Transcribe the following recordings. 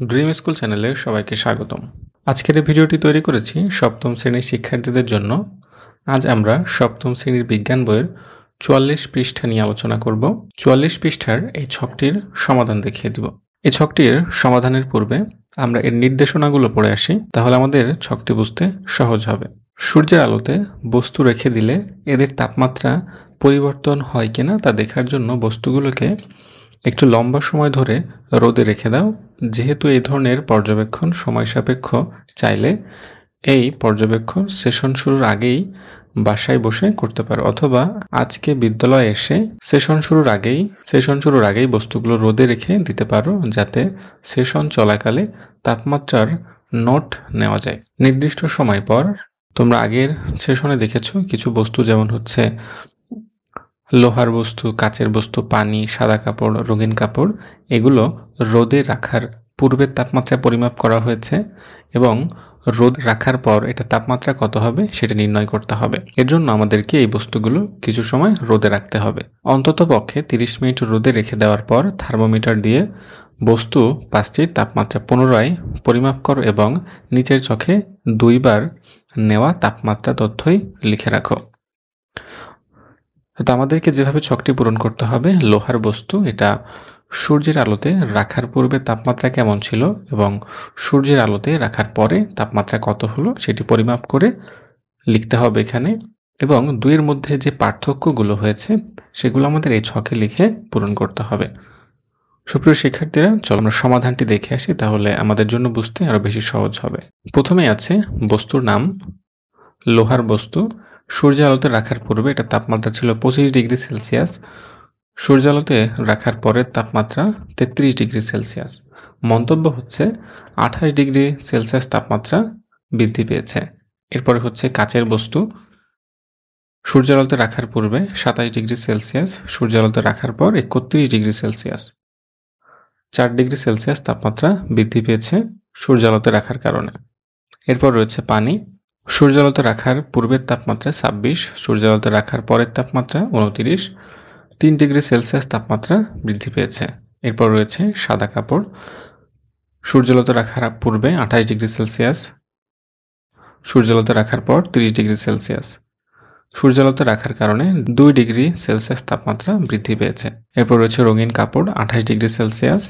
Dream school চ্যানেলে সবাইকে স্বাগতম। আজকের এই ভিডিওটি তৈরি করেছি সপ্তম শ্রেণীর শিক্ষার্থীদের জন্য। আজ আমরা সপ্তম শ্রেণীর বিজ্ঞান বইয়ের ৪৪ পৃষ্ঠা নিয়ে আলোচনা করব। ৪৪ পৃষ্ঠার এই ছকটির সমাধান দেখিয়ে দিব। এই ছকটির সমাধানের পূর্বে আমরা এর নির্দেশনাগুলো পড়ে আসি, তাহলে আমাদের ছকটি বুঝতে সহজ হবে। সূর্যের আলোতে বস্তু রেখে দিলে এদের তাপমাত্রা পরিবর্তন হয় কিনা তা দেখার জন্য বস্তুগুলোকে একটু লম্বা সময় ধরে রোদে রেখে দাও। যেহেতু এই ধরনের পর্যবেক্ষণ সময় সাপেক্ষ, চাইলে এই পর্যবেক্ষণ সেশন শুরুর আগেই বাসায় বসে করতে পারো, অথবা আজকে বিদ্যালয়ে এসে সেশন শুরুর আগেই বস্তুগুলো রোদে রেখে দিতে পারো, যাতে সেশন চলাকালে তাপমাত্রার নোট নেওয়া যায়। নির্দিষ্ট সময় পর তোমরা আগের সেশনে দেখেছো কিছু বস্তু, যেমন হচ্ছে লোহার বস্তু, কাচের বস্তু, পানি, সাদা কাপড়, রঙিন কাপড়, এগুলো রোদে রাখার পূর্বের তাপমাত্রা পরিমাপ করা হয়েছে এবং রোদ রাখার পর এটা তাপমাত্রা কত হবে সেটা নির্ণয় করতে হবে। এর জন্য আমাদেরকে এই বস্তুগুলো কিছু সময় রোদে রাখতে হবে। অন্তত পক্ষে 30 মিনিট রোদে রেখে দেওয়ার পর থার্মোমিটার দিয়ে বস্তু পাঁচটির তাপমাত্রা পুনরায় পরিমাপ করো এবং নিচের চোখে 2 বার নেওয়া তাপমাত্রা তথ্যই লিখে রাখো। তো আমাদেরকে যেভাবে ছকটি পূরণ করতে হবে, লোহার বস্তু এটা সূর্যের আলোতে রাখার পূর্বে তাপমাত্রা কেমন ছিল এবং সূর্যের আলোতে রাখার পরে তাপমাত্রা কত হলো সেটি পরিমাপ করে লিখতে হবে এখানে, এবং দুইয়ের মধ্যে যে পার্থক্যগুলো হয়েছে সেগুলো আমাদের এই ছকে লিখে পূরণ করতে হবে। সুপ্রিয় শিক্ষার্থীরা, চলো আমরা সমাধানটি দেখে আসি, তাহলে আমাদের জন্য বুঝতে আরো বেশি সহজ হবে। প্রথমে আছে বস্তুর নাম, লোহার বস্তু। সূর্যালোতে রাখার পূর্বে এটা তাপমাত্রা ছিল 25 ডিগ্রি সেলসিয়াস, সূর্যালোতে রাখার পরের তাপমাত্রা 33 ডিগ্রি সেলসিয়াস। মন্তব্য হচ্ছে 28 ডিগ্রি সেলসিয়াস তাপমাত্রা বৃদ্ধি পেয়েছে। এরপরে হচ্ছে কাচের বস্তু। সূর্যালোতে রাখার পূর্বে 27 ডিগ্রি সেলসিয়াস, সূর্যালোতে রাখার পর 31 ডিগ্রি সেলসিয়াস। 4 ডিগ্রি সেলসিয়াস তাপমাত্রা বৃদ্ধি পেয়েছে সূর্যালোতে রাখার কারণে। এরপর রয়েছে পানি। সূর্যালোতে রাখার পূর্বের তাপমাত্রা 26, সূর্যালোতে রাখার পরের তাপমাত্রা 29, 3 ডিগ্রি সেলসিয়াস তাপমাত্রা বৃদ্ধি পেয়েছে। এরপর রয়েছে সাদা কাপড়। সূর্যালোতে রাখার পূর্বে 28 ডিগ্রি সেলসিয়াস, সূর্যালোতে রাখার পর 30 ডিগ্রি সেলসিয়াস। সূর্যালোতে রাখার কারণে 2 ডিগ্রি সেলসিয়াস তাপমাত্রা বৃদ্ধি পেয়েছে। এরপর রয়েছে রঙিন কাপড়, 28 ডিগ্রি সেলসিয়াস,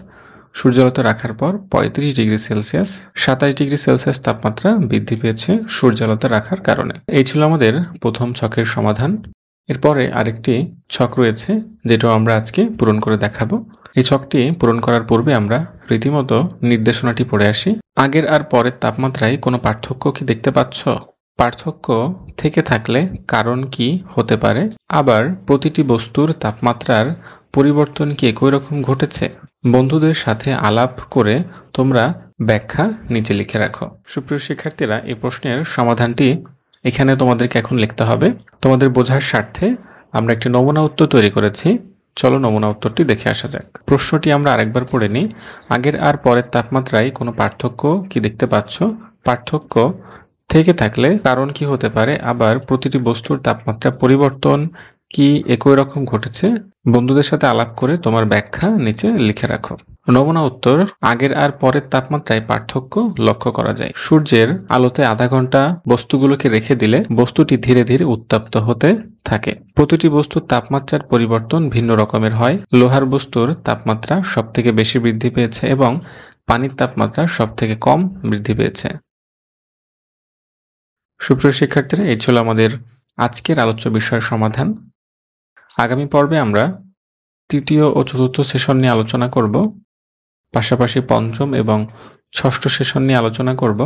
সূর্যালোতে রাখার পর 35 ডিগ্রি সেলসিয়াস, 27 ডিগ্রি সেলসিয়াস তাপমাত্রা বৃদ্ধি পেয়েছে সূর্যালোতে রাখার কারণে। এই ছিল আমাদের প্রথম ছকের সমাধান। এরপরে আরেকটি ছক রয়েছে যেটা আমরা আজকে পূরণ করে দেখাবো। এই ছকটি পূরণ করার পূর্বে আমরা রীতিমতো নির্দেশনাটি পড়ে আসি। আগের আর পরের তাপমাত্রায় কোনো পার্থক্য কি দেখতে পাচ্ছ? পার্থক্য থেকে থাকলে কারণ কি হতে পারে? আবার প্রতিটি বস্তুর তাপমাত্রার পরিবর্তন কি একই রকম ঘটেছে? বন্ধুদের সাথে আলাপ করে তোমরা ব্যাখ্যা নিচে লিখে রাখো। সুপ্রিয় শিক্ষার্থীরা, এই প্রশ্নের সমাধানটি এখানে তোমাদেরকে এখন লিখতে হবে। তোমাদের বোঝার স্বার্থে আমরা একটি নমুনা উত্তর তৈরি করেছি। চলো নমুনা উত্তরটি দেখে আসা যাক। প্রশ্নটি আমরা আরেকবার পড়ে নিই। আগের আর পরের তাপমাত্রায় কোনো পার্থক্য কি দেখতে পাচ্ছ? পার্থক্য থেকে থাকলে কারণ কি হতে পারে? আবার প্রতিটি বস্তুর তাপমাত্রা পরিবর্তন কি একই রকম ঘটেছে? বন্ধুদের সাথে আলাপ করে তোমার ব্যাখ্যা নিচে লিখে রাখো। নমুনা উত্তর: আগের আর পরের তাপমাত্রায় পার্থক্য লক্ষ্য করা যায়। সূর্যের আলোতে আধা ঘন্টা বস্তুগুলোকে রেখে দিলে বস্তুটি ধীরে ধীরে উত্তপ্ত হতে থাকে। প্রতিটি বস্তুর তাপমাত্রার পরিবর্তন ভিন্ন রকমের হয়। লোহার বস্তুর তাপমাত্রা সবথেকে বেশি বৃদ্ধি পেয়েছে এবং পানির তাপমাত্রা সবথেকে কম বৃদ্ধি পেয়েছে। সুপ্রিয় শিক্ষার্থীরা, এই ছিল আমাদের আজকের আলোচ্য বিষয়ের সমাধান। আগামী পর্বে আমরা তৃতীয় ও চতুর্থ সেশন নিয়ে আলোচনা করব, পাশাপাশি পঞ্চম এবং ষষ্ঠ সেশন নিয়ে আলোচনা করব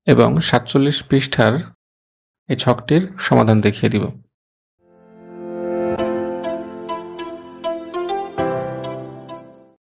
এবং 47 পৃষ্ঠার এই ছকটির সমাধান দেখিয়ে দিব।